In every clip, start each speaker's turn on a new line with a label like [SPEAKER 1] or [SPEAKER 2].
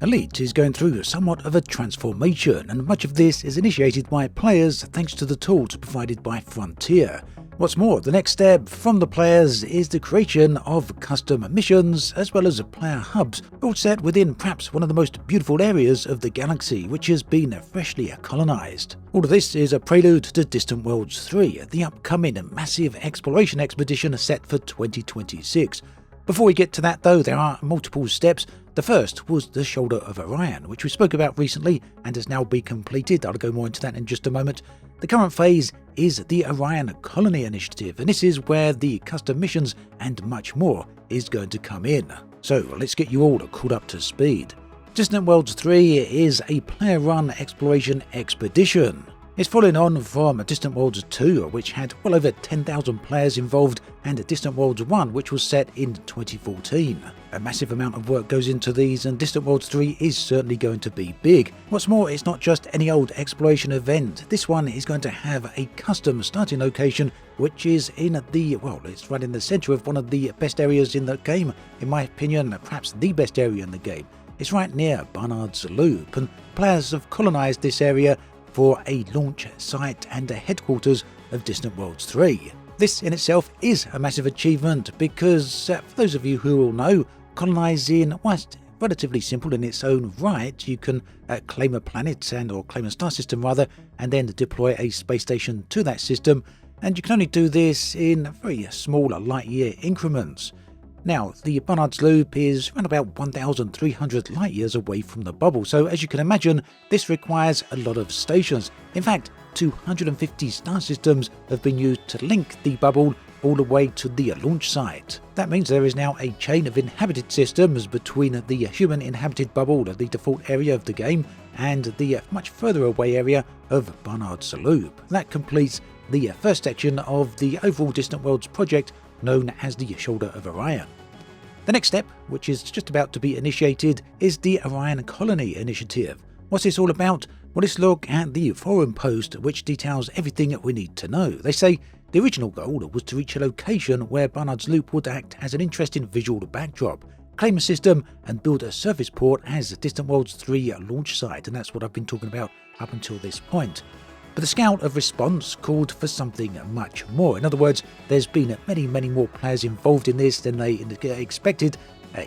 [SPEAKER 1] Elite is going through somewhat of a transformation, and much of this is initiated by players thanks to the tools provided by Frontier. What's more, the next step from the players is the creation of custom missions as well as player hubs, all set within perhaps one of the most beautiful areas of the galaxy, which has been freshly colonized. All of this is a prelude to Distant Worlds 3, the upcoming massive exploration expedition set for 2026. Before we get to that though, there are multiple steps. The first was the Shoulder of Orion, which we spoke about recently and has now been completed. I'll go more into that in just a moment. The current phase is the Orion Colony Initiative, and this is where the custom missions and much more is going to come in. So let's get you all caught up to speed. Distant Worlds 3 is a player-run exploration expedition. It's following on from Distant Worlds 2, which had well over 10,000 players involved, and Distant Worlds 1, which was set in 2014. A massive amount of work goes into these, and Distant Worlds 3 is certainly going to be big. What's more, it's not just any old exploration event. This one is going to have a custom starting location, which is in it's right in the centre of one of the best areas in the game. In my opinion, perhaps the best area in the game. It's right near Barnard's Loop, and players have colonised this area for a launch site and a headquarters of Distant Worlds 3. This in itself is a massive achievement because, for those of you who will know, colonising, whilst relatively simple in its own right, you can claim a planet or claim a star system rather, and then deploy a space station to that system, and you can only do this in very small light-year increments. Now, the Barnard's Loop is around about 1,300 light-years away from the bubble, so as you can imagine, this requires a lot of stations. In fact, 250 star systems have been used to link the bubble all the way to the launch site. That means there is now a chain of inhabited systems between the human-inhabited bubble, the default area of the game, and the much further away area of Barnard's Loop. That completes the first section of the overall Distant Worlds project, known as the Shoulder of Orion. The next step, which is just about to be initiated, is the Orion Colony Initiative. What's this all about? Well, let's look at the forum post, which details everything we need to know. They say the original goal was to reach a location where Barnard's Loop would act as an interesting visual backdrop, claim a system, and build a surface port as a Distant Worlds 3 launch site, and that's what I've been talking about up until this point. But the Scout of Response called for something much more. In other words, there's been many more players involved in this than they expected. A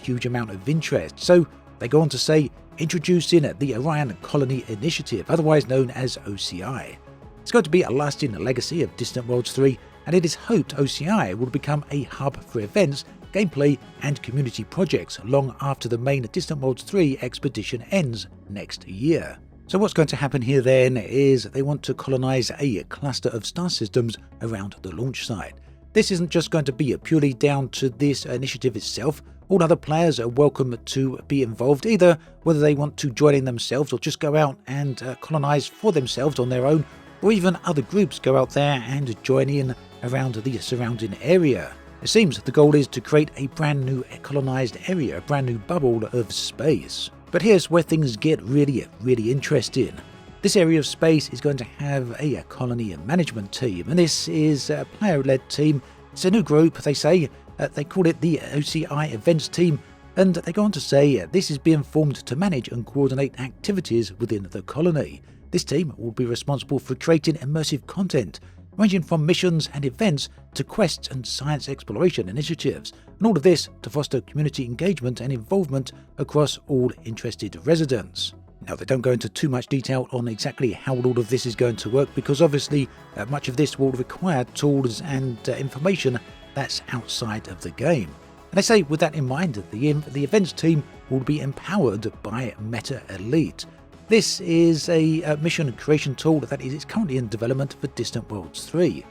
[SPEAKER 1] huge amount of interest. So they go on to say, introducing the Orion Colony Initiative, otherwise known as OCI. It's going to be a lasting legacy of Distant Worlds 3, and it is hoped OCI will become a hub for events, gameplay, and community projects long after the main Distant Worlds 3 expedition ends next year. So what's going to happen here then is they want to colonize a cluster of star systems around the launch site. This isn't just going to be purely down to this initiative itself. All other players are welcome to be involved, either whether they want to join in themselves or just go out and colonize for themselves on their own, or even other groups go out there and join in around the surrounding area. It seems the goal is to create a brand new colonized area, a brand new bubble of space. But here's where things get really interesting. This area of space is going to have a colony management team, and this is a player-led team. It's a new group, they say. They call it the OCI Events Team, and they go on to say this is being formed to manage and coordinate activities within the colony. This team will be responsible for creating immersive content, ranging from missions and events to quests and science exploration initiatives, and all of this to foster community engagement and involvement across all interested residents. Now, they don't go into too much detail on exactly how all of this is going to work, because obviously much of this will require tools and information that's outside of the game. And they say with that in mind, the events team will be empowered by Meta Elite. This is a mission creation tool that is currently in development for Distant Worlds 3.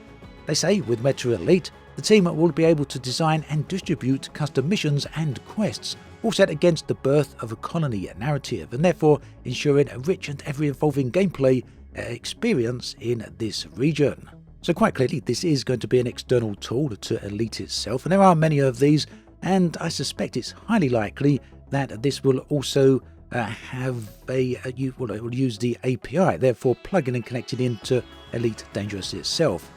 [SPEAKER 1] They say with Meta Elite, the team will be able to design and distribute custom missions and quests, all set against the birth of a colony narrative, and therefore ensuring a rich and ever-evolving gameplay experience in this region. So quite clearly, this is going to be an external tool to Elite itself, and there are many of these, and I suspect it's highly likely that this will also it will use the API, therefore plugging and connecting into Elite Dangerous itself.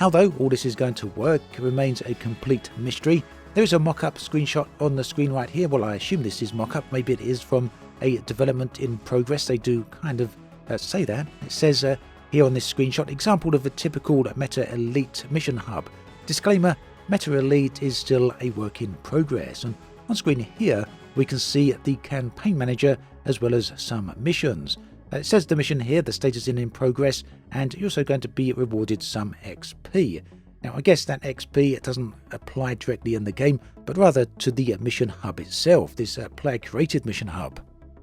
[SPEAKER 1] How though all this is going to work remains a complete mystery, There is a mock-up screenshot on the screen right here. Well, I assume this is mock-up. Maybe it is from a development in progress. They do kind of say that. It says here on this screenshot, example of a typical Meta Elite mission hub. Disclaimer, Meta Elite is still a work in progress. And on screen here, we can see the campaign manager as well as some missions. It says the mission here, the status in progress, and you're also going to be rewarded some XP. Now, I guess that XP doesn't apply directly in the game, but rather to the mission hub itself, this player-created mission hub.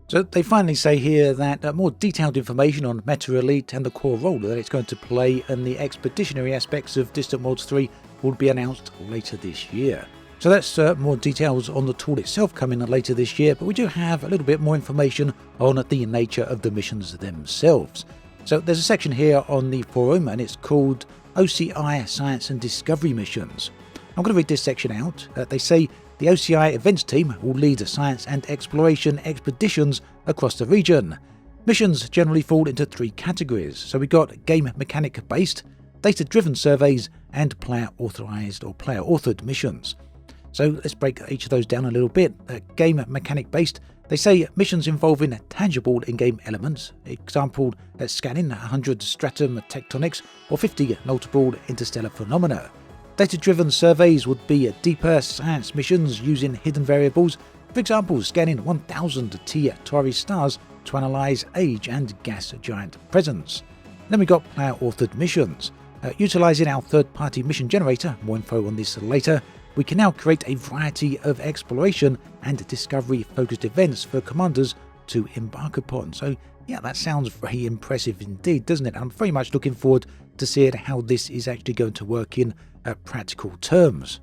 [SPEAKER 1] So they finally say here that more detailed information on Meta Elite and the core role that it's going to play and the expeditionary aspects of Distant Worlds 3 will be announced later this year. So that's more details on the tool itself coming later this year, but we do have a little bit more information on the nature of the missions themselves. So there's a section here on the forum and it's called OCI Science and Discovery Missions. I'm going to read this section out. They say the OCI events team will lead science and exploration expeditions across the region. Missions generally fall into 3 categories. So we got game mechanic based, data driven surveys, and player authorized or player authored missions. So let's break each of those down a little bit. Game mechanic based, they say missions involving tangible in-game elements, example scanning 100 stratum tectonics or 50 notable interstellar phenomena. Data-driven surveys would be deeper science missions using hidden variables, for example scanning 1000 T-Tauri stars to analyse age and gas giant presence. Then we got player-authored missions. Utilising our third-party mission generator, more info on this later, we can now create a variety of exploration and discovery-focused events for commanders to embark upon. So yeah, that sounds very impressive indeed, doesn't it? I'm very much looking forward to seeing how this is actually going to work in practical terms.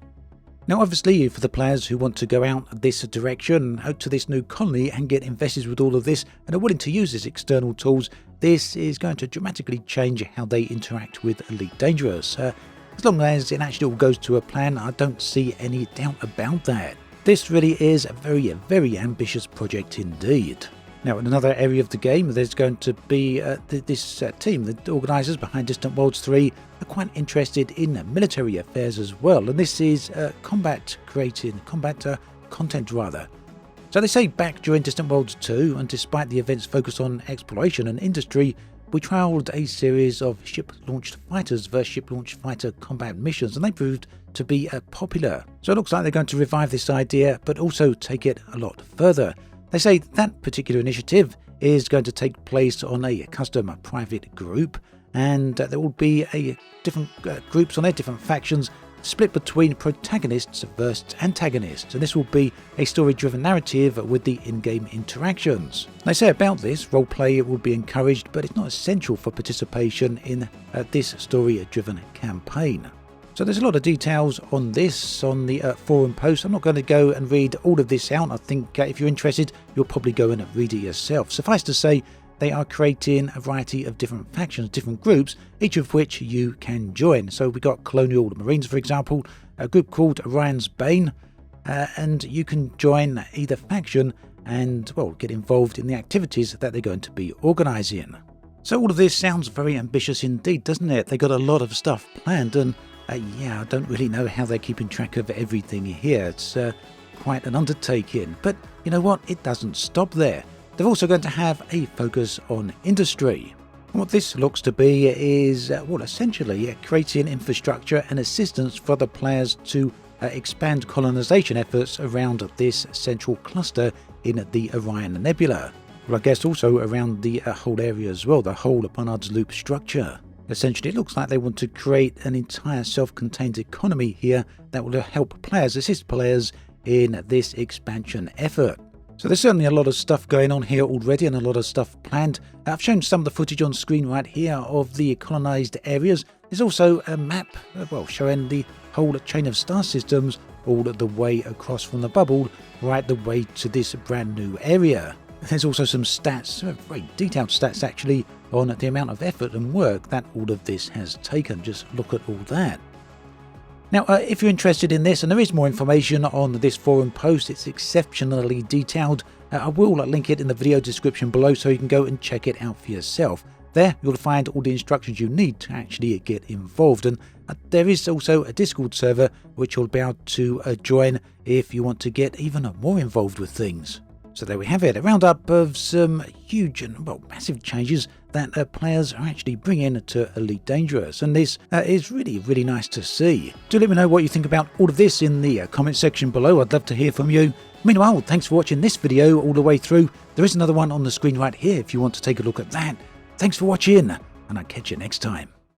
[SPEAKER 1] Now obviously for the players who want to go out this direction, out to this new colony and get invested with all of this and are willing to use these external tools, this is going to dramatically change how they interact with Elite Dangerous. As long as it actually all goes to a plan, I don't see any doubt about that. This really is a very, very ambitious project indeed. Now, in another area of the game, there's going to be this team, the organisers behind Distant Worlds 3, are quite interested in military affairs as well, and this is combat content rather. So they say back during Distant Worlds 2, and despite the event's focus on exploration and industry, we trialled a series of ship-launched fighters versus ship-launched fighter combat missions, and they proved to be popular. So it looks like they're going to revive this idea, but also take it a lot further. They say that particular initiative is going to take place on a custom private group, and there will be different groups on their different factions split between protagonists versus antagonists, and this will be a story-driven narrative with the in-game interactions. They say about this, roleplay will be encouraged, but it's not essential for participation in this story-driven campaign. So there's a lot of details on this on the forum post. I'm not going to go and read all of this out. I think if you're interested, you'll probably go and read it yourself. Suffice to say, they are creating a variety of different factions, different groups, each of which you can join. So we got Colonial Marines, for example, a group called Orion's Bane, and you can join either faction and, well, get involved in the activities that they're going to be organising. So all of this sounds very ambitious indeed, doesn't it? They got a lot of stuff planned, and yeah, I don't really know how they're keeping track of everything here. It's quite an undertaking, but you know what? It doesn't stop there. They're also going to have a focus on industry. And what this looks to be is, well, essentially creating infrastructure and assistance for the players to expand colonization efforts around this central cluster in the Orion Nebula. Well, I guess also around the whole area as well, the whole Barnard's Loop structure. Essentially, it looks like they want to create an entire self-contained economy here that will help players, assist players in this expansion effort. So there's certainly a lot of stuff going on here already and a lot of stuff planned. I've shown some of the footage on screen right here of the colonised areas. There's also a map, well, showing the whole chain of star systems all the way across from the bubble right the way to this brand new area. There's also some stats, very detailed stats actually, on the amount of effort and work that all of this has taken. Just look at all that. Now, if you're interested in this, and there is more information on this forum post, it's exceptionally detailed. I will link it in the video description below so you can go and check it out for yourself. There you'll find all the instructions you need to actually get involved, and there is also a Discord server which you'll be able to join if you want to get even more involved with things. So there we have it, a roundup of some huge and massive changes that players are actually bringing to Elite Dangerous, and this is really nice to see. Do let me know what you think about all of this in the comment section below. I'd love to hear from you. Meanwhile, thanks for watching this video all the way through. There is another one on the screen right here if you want to take a look at that. Thanks for watching, and I'll catch you next time.